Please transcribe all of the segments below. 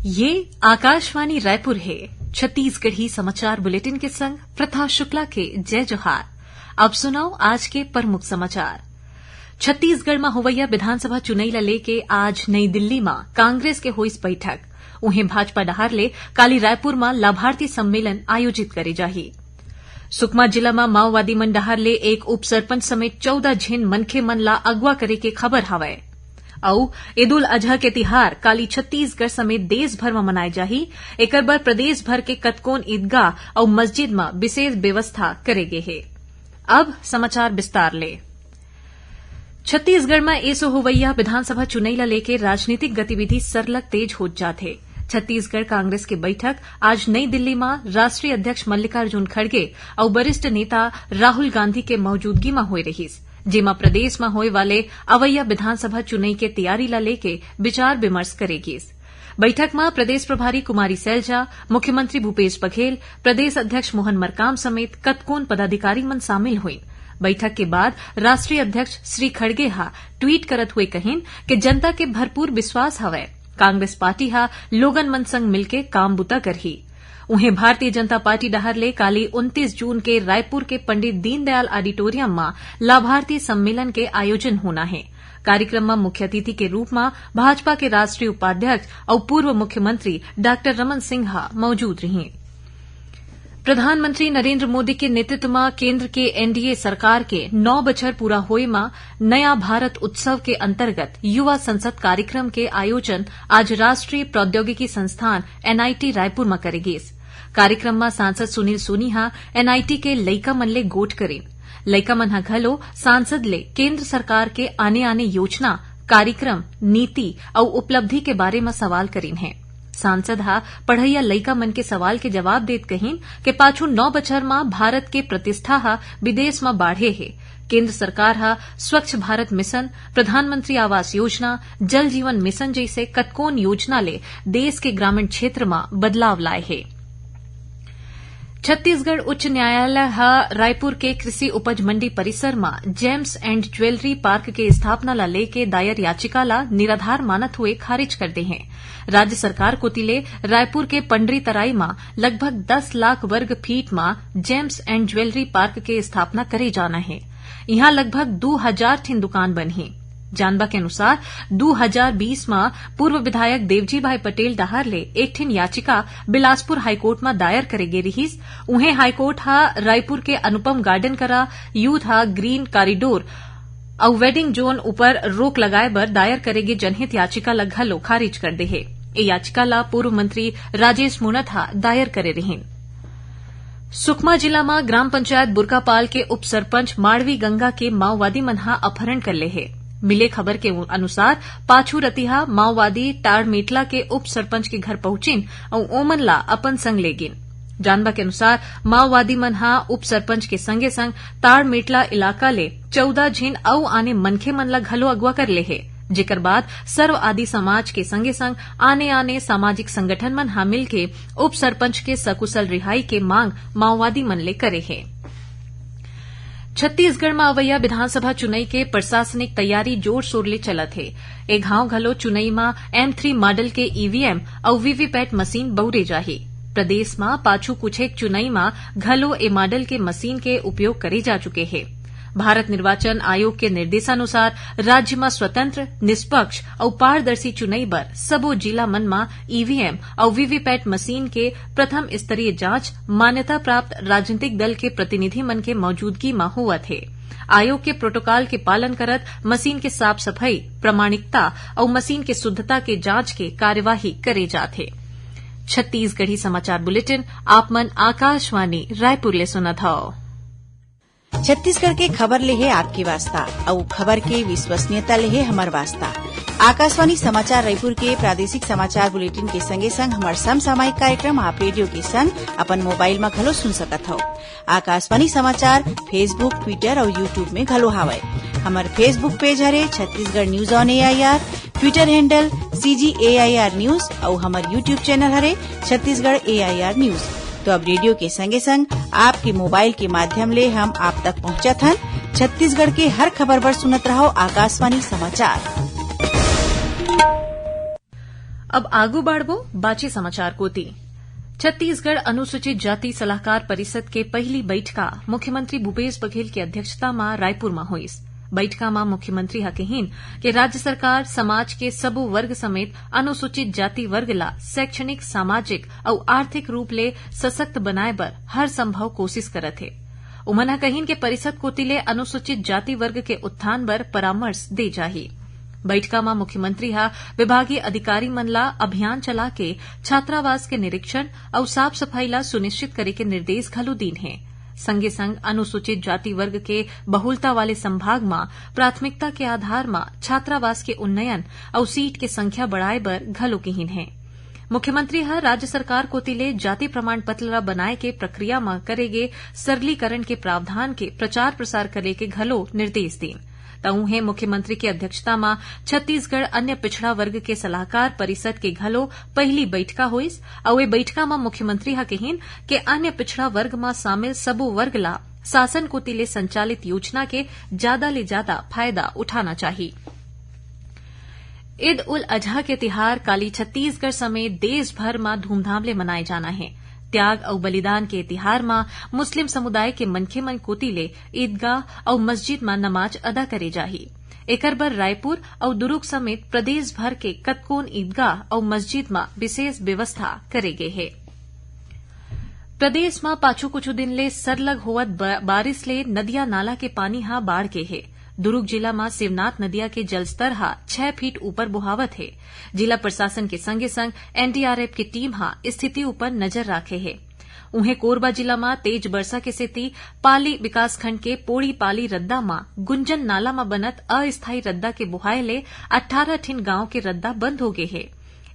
ये आकाशवाणी रायपुर है। छत्तीसगढ़ी समाचार बुलेटिन के संग प्रथा शुक्ला के जय जोहार। अब सुनाओ आज के प्रमुख समाचार। छत्तीसगढ़ में होवैया विधानसभा चुनाई ला लेके आज नई दिल्ली में कांग्रेस के होइस बैठक। उहें भाजपा डहार ले काली रायपुर में लाभार्थी सम्मेलन आयोजित करे जाही। सुकमा जिला में माओवादी मन डहार ले एक उप सरपंच समेत 14 झेन मनखे मन ला अगवा करे के खबर हवय। औ ईद उल अजहा के तिहार काली छत्तीसगढ़ समेत देश भर में मनाए जाही। एकर बर प्रदेश भर के कतकोन ईदगाह और मस्जिद में विशेष व्यवस्था करे गे हे। अब समाचार विस्तार ले। छत्तीसगढ़ में एसो होवैया विधानसभा चुनाई ला लेके राजनीतिक गतिविधि सरलग तेज होत जात हे। छत्तीसगढ़ कांग्रेस की बैठक आज नई दिल्ली में राष्ट्रीय अध्यक्ष मल्लिकार्जुन खड़गे और वरिष्ठ नेता राहुल गांधी के मौजूदगी में होए रहीस, जेमा प्रदेश में होए वाले अवैया विधानसभा चुनाई के तैयारी ला लेके विचार विमर्श करेगीस। बैठक में प्रदेश प्रभारी कुमारी सैलजा, मुख्यमंत्री भूपेश बघेल, प्रदेश अध्यक्ष मोहन मरकाम समेत कतकोन पदाधिकारी मन शामिल हुए। बैठक के बाद राष्ट्रीय अध्यक्ष श्री खड़गे हा ट्वीट करत हुए कहिन कि जनता के भरपूर विश्वास हवय, कांग्रेस पार्टी हा लोगन मन संग मिलके काम बुता करही। उन्हें भारतीय जनता पार्टी डहार ले काली 29 जून के रायपुर के पंडित दीनदयाल ऑडिटोरियम में लाभार्थी सम्मेलन के आयोजन होना है। कार्यक्रम में मुख्य अतिथि के रूप में भाजपा के राष्ट्रीय उपाध्यक्ष और पूर्व मुख्यमंत्री डॉ रमन सिंह मौजूद रहे। प्रधानमंत्री नरेंद्र मोदी के नेतृत्व में केंद्र के एनडीए सरकार के 9 बछर पूरा होए में नया भारत उत्सव के अंतर्गत युवा संसद कार्यक्रम के आयोजन आज राष्ट्रीय प्रौद्योगिकी संस्थान एनआईटी रायपुर में करेगीस। कार्यक्रम में सांसद सुनील सोनी हा एनआईटी के लइका मन ले गोठ करे। लइका मन हा घलो सांसद ले केंद्र सरकार के आने आने योजना, कार्यक्रम, नीति और उपलब्धि के बारे में सवाल करीन है। सांसद हा पढ़ैया लइका मन के सवाल के जवाब देत कहिन कि पाछू 9 बछर में भारत के प्रतिष्ठा हा विदेश में बाढ़े है। केंद्र सरकार हा स्वच्छ भारत मिशन, प्रधानमंत्री आवास योजना, जल जीवन मिशन जैसे कतकोन योजना ले देश के ग्रामीण क्षेत्र में बदलाव लाए है। छत्तीसगढ़ उच्च न्यायालय हा रायपुर के कृषि उपज मंडी परिसर में जेम्स एंड ज्वेलरी पार्क के स्थापना ला लेके दायर याचिका ला निराधार मानत हुए खारिज कर दे हैं। राज्य सरकार को तिले रायपुर के पंडरी तराई में लगभग 10 लाख वर्ग फीट में जेम्स एंड ज्वेलरी पार्क के स्थापना करे जाना है। यहां लगभग 2000 ठिन दुकान बनी। जानबा के अनुसार 2020 में पूर्व विधायक देवजी भाई पटेल डहार ले एक ठिन याचिका बिलासपुर हाईकोर्ट में दायर करे गे रहीस। उन्हें हाईकोर्ट हा रायपुर के अनुपम गार्डन करा यूथ हा ग्रीन कॉरिडोर और वेडिंग जोन ऊपर रोक लगाए बर दायर करेगे जनहित याचिका ला घलो खारिज कर दे है। ये याचिका ला पूर्व मंत्री राजेश मूणत हा दायर करे रहीन। सुकमा जिला में ग्राम पंचायत बुरकापाल के उप सरपंच माड़वी गंगा के माओवादी मन हा अपहरण कर ले है। मिले खबर के अनुसार पाछू रतिहा माओवादी टाड़मेटला के उप सरपंच के घर पहुंचिन और ओमन ला अपन संग ले गिन। जानबा के अनुसार माओवादी मन हा उप सरपंच के संगे संग टाड़मेटला इलाका ले 14 झीन औ आने मनखे मन ला घलो अगवा कर ले है। जेकर बाद सर्व आदि समाज के संगे संग आने आने सामाजिक संगठन मन हा मिल के उप सरपंच के सकुशल रिहाई के मांग माओवादी मन ले करे है। छत्तीसगढ़ में अवैया विधानसभा चुनाई के प्रशासनिक तैयारी जोर शोर ले चलत है। एक घाव घलो चुनाई में M3 मॉडल के ईवीएम और वीवीपैट मशीन बउरे जाही। प्रदेश में पाछू कुछेक चुनाई में घलो ए मॉडल के मशीन के उपयोग करे जा चुके हैं। भारत निर्वाचन आयोग के निर्देशानुसार राज्य में स्वतंत्र, निष्पक्ष और पारदर्शी चुनाई बर सबो जिला मन में ईवीएम और वीवीपैट मशीन के प्रथम स्तरीय जांच मान्यता प्राप्त राजनीतिक दल के प्रतिनिधि मन के मौजूदगी में हुआ थे। आयोग के प्रोटोकॉल के पालन करत मशीन के साफ सफाई, प्रामाणिकता और मशीन के शुद्धता के जांच के कार्यवाही करे जाथे। छत्तीसगढ़ी समाचार बुलेटिन आप मन आकाशवाणी रायपुर ले सुनत हव। छत्तीसगढ़ के खबर ले है आपके वास्ता और खबर के विश्वसनीयता ले है हमार वास्ता। आकाशवाणी समाचार रायपुर के प्रादेशिक समाचार बुलेटिन के संगे संग हमार समसामयिक कार्यक्रम आप रेडियो के संग अपन मोबाइल में घलो सुन सकत हो। आकाशवाणी समाचार फेसबुक, ट्विटर और यूट्यूब में घलो हावय। हमार फेसबुक पेज हरे Chhattisgarh news on AIR, Twitter handle CGAIR news और हमार यूट्यूब चैनल हरे छत्तीसगढ़ AIR न्यूज। तो अब रेडियो के संगे संग आपके मोबाइल के माध्यम ले हम आप तक पहुंचत हन। छत्तीसगढ़ के हर खबर पर सुनत रहो आकाशवाणी समाचार। अब आगू बढ़बो बाची समाचार कोती। छत्तीसगढ़ अनुसूचित जाति सलाहकार परिषद के पहली बैठका मुख्यमंत्री भूपेश बघेल की अध्यक्षता में रायपुर में हुई। बैठका में मुख्यमंत्री हा कहीन कि राज्य सरकार समाज के सबो वर्ग समेत अनुसूचित जाति वर्ग ला शैक्षणिक, सामाजिक और आर्थिक रूप ले सशक्त बनाए बर हर संभव कोशिश करत है। उमन कहीन के परिषद कोतिले अनुसूचित जाति वर्ग के उत्थान बर परामर्श दे जाही। बैठका में मुख्यमंत्री हा विभागीय अधिकारी मन ला अभियान चला के छात्रावास के निरीक्षण और साफ सफाई ला सुनिश्चित करे के निर्देश घलो दीन है। संगे संग अनुसूचित जाति वर्ग के बहुलता वाले संभाग में प्राथमिकता के आधार में छात्रावास के उन्नयन और सीट के संख्या बढ़ाए बर घलो कहीन है। मुख्यमंत्री हा राज्य सरकार कोतिले जाति प्रमाण पत्र बनाए के प्रक्रिया में करेगे सरलीकरण के प्रावधान के प्रचार प्रसार करे के घलो निर्देश दीन। तउहे मुख्यमंत्री की अध्यक्षता में छत्तीसगढ़ अन्य पिछड़ा वर्ग के सलाहकार परिषद के घलो पहली बैठका हुईस और वे बैठका में मुख्यमंत्री हा कहीन के अन्य पिछड़ा वर्ग में शामिल सबो वर्ग ला शासन कोतिले संचालित योजना के ज्यादा ले ज्यादा फायदा उठाना चाहिए। ईद उल अजहा के तिहार काली छत्तीसगढ़ समेत देश भर में धूमधाम ले मनाए जाना है। त्याग और बलिदान के तिहार में मुस्लिम समुदाय के मनखे मन कोतिले ईदगाह और मस्जिद में नमाज अदा करे जाही। एकर बर रायपुर और दुर्ग समेत प्रदेश भर के कतकोन ईदगाह और मस्जिद में विशेष व्यवस्था करे गए है। प्रदेश में पाछू कुछ दिन ले सरलग होवत बारिश ले नदिया नाला के पानी हा बाढ़ के है। दुर्ग जिला में शिवनाथ नदिया के जलस्तर हा 6 फीट ऊपर बुहावत है। जिला प्रशासन के संगे संग एनडीआरएफ की टीम हा स्थिति ऊपर नजर राखे है। उन्हें कोरबा जिला में तेज वर्षा के सेती पाली विकासखंड के पोड़ी पाली रद्दा में गुंजन नाला में बनत अस्थायी रद्दा के बुहाए ले 18 ठिन गांव के रद्दा बंद हो गए है।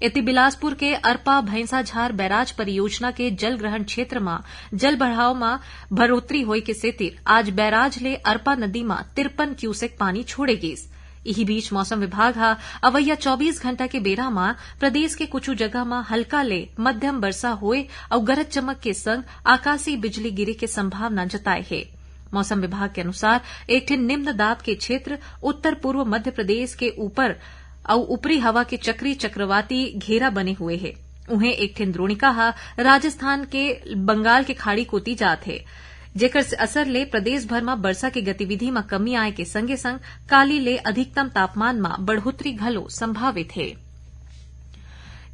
इति बिलासपुर के अरपा भैंसाझार बैराज परियोजना के जल ग्रहण क्षेत्र में जल बढ़ाव में बढ़ोतरी होय के सेतिर आज बैराज ले अरपा नदी में 53 क्यूसेक पानी छोड़े गिस। इही बीच मौसम विभाग हा अवैया 24 घंटा के बेरा में प्रदेश के कुछ जगह में हल्का ले मध्यम वर्षा होए और गरज चमक के संग आकाशीय बिजली गिरे के संभावना जताए है। मौसम विभाग के अनुसार एक ठिन निम्न दाब के क्षेत्र उत्तर पूर्व मध्य प्रदेश के ऊपर और ऊपरी हवा के चक्री चक्रवाती घेरा बने हुए है। उन्हें एक ठिन द्रोणिका हा राजस्थान के बंगाल के खाड़ी कोती जात है, जेकर से असर ले प्रदेश भर में वर्षा की गतिविधि में कमी आए के संगे संग काली ले अधिकतम तापमान में बढ़ोतरी घलो संभावित है।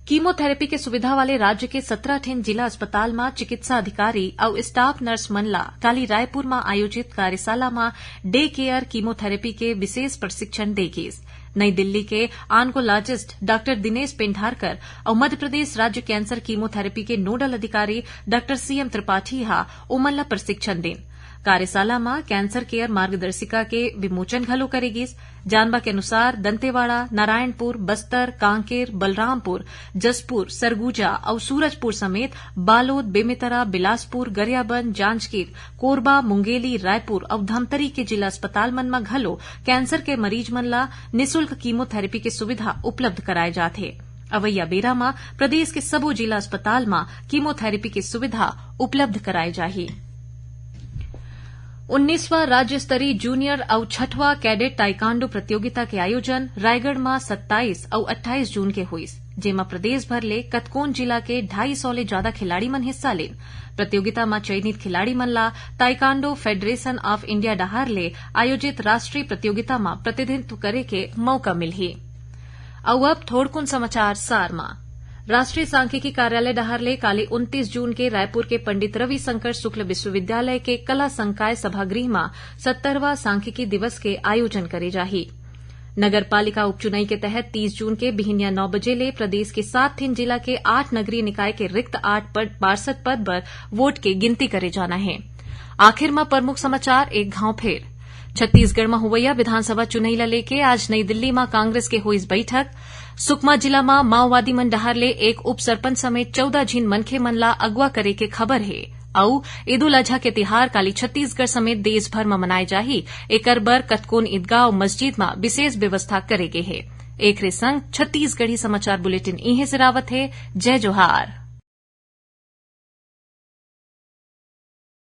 कीमोथेरेपी के सुविधा वाले राज्य के 17 ठिन जिला अस्पताल में चिकित्सा अधिकारी और स्टाफ नर्स मन ला काली रायपुर में आयोजित कार्यशाला में डे केयर कीमोथेरेपी के विशेष प्रशिक्षण देगीस। नई दिल्ली के ऑन्कोलॉजिस्ट डॉक्टर दिनेश पेंढारकर और मध्य प्रदेश राज्य कैंसर कीमोथेरेपी के नोडल अधिकारी डॉक्टर सीएम त्रिपाठी हा उमन ला प्रशिक्षण देन। कार्यशाला में कैंसर केयर मार्गदर्शिका के विमोचन घलो करेगीस। जानबा के अनुसार दंतेवाड़ा, नारायणपुर, बस्तर, कांकेर, बलरामपुर, जसपुर, सरगुजा और सूरजपुर समेत बालोद, बेमेतरा, बिलासपुर, गरियाबंद, जांजगीर, कोरबा, मुंगेली, रायपुर और धमतरी के जिला अस्पताल मन में घलो कैंसर के मरीज मन ला निःशुल्क कीमोथेरेपी के सुविधा उपलब्ध कराए जात है। अवैया बेरा में प्रदेश के सबो जिला अस्पताल में कीमोथेरेपी की सुविधा उपलब्ध कराई जाही। 19वां राज्य स्तरीय जूनियर और 6वां कैडेट ताइक्वांडो प्रतियोगिता के आयोजन रायगढ़ में 27 और 28 जून के हुई, जेमा प्रदेश भर ले कतकोन जिला के 250 ले ज्यादा खिलाड़ी मन हिस्सा लेन। प्रतियोगिता में चयनित खिलाड़ी मन ला ताइक्वांडो फेडरेशन ऑफ इंडिया डहार ले आयोजित राष्ट्रीय प्रतियोगिता में प्रतिनिधित्व करे के मौका मिलही। अब थोड़कुन समाचार सार में। राष्ट्रीय सांख्यिकी कार्यालय डहार ले काले 29 जून के रायपुर के पंडित रविशंकर शुक्ल विश्वविद्यालय के कला संकाय सभागृह में 70वां सांख्यिकी दिवस के आयोजन करे जाही। नगर पालिका उपचुनाव के तहत 30 जून के बिहनिया 9 बजे ले प्रदेश के 7 ठिन जिला के 8 नगरीय निकाय के रिक्त 8 पार्षद पद पर वोट के गिनती करे जाना है। आखिर में प्रमुख समाचार एक घाव फेर। छत्तीसगढ़ में हुवैया विधानसभा चुनाव ला लेके आज नई दिल्ली में कांग्रेस के हुई बैठक। सुकमा जिला में माओवादी मन डहार ले एक उप सरपंच समेत 14 झीन मनखे मन ला अगवा करे के खबर है। और ईद उल अजहा के तिहार काली छत्तीसगढ़ समेत देश भर में मनाए जाही। एकर बर कतकोन ईदगाह और मस्जिद में विशेष व्यवस्था करे गे है। एक रे संग छत्तीसगढ़ी समाचार बुलेटिन इहे से रावत है। जय जोहार।